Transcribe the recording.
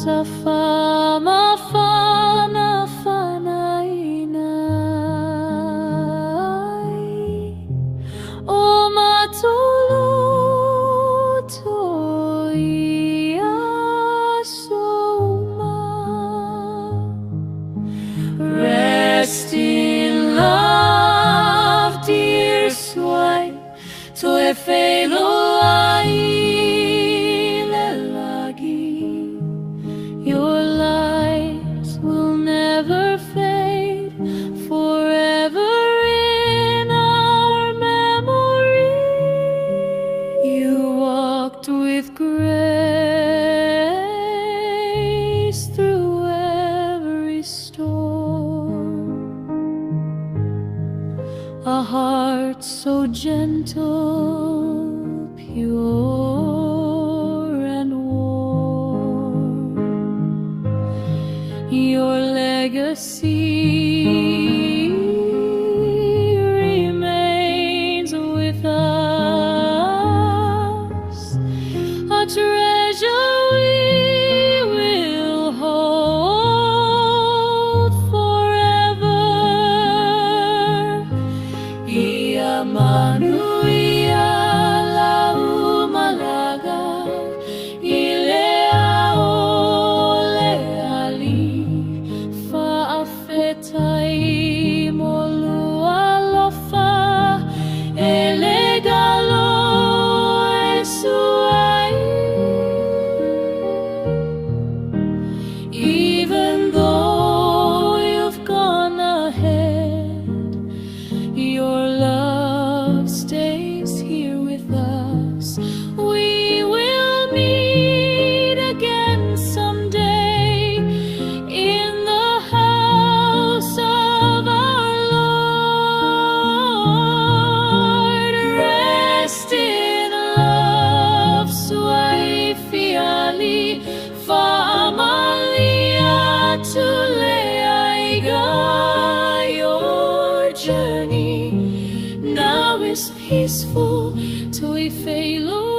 sa faamafanafanaina o matou rest in love, dear Suai To'o Fiaalii. Your light will never fade, forever in our memory. You walked with grace through every storm, a heart so gentle, pure and warm. Your legacy remains with us, a treasure we will hold forever. Ia manu ia lau malaga ile Alii alofa Suai. Even though you've gone ahead, your love stays here with us. We will meet again someday in the house of our Lord. Rest in love, Suai Fiaalii, faamalia tuleaiga. Your journey now is peaceful, To'o Fiaalii.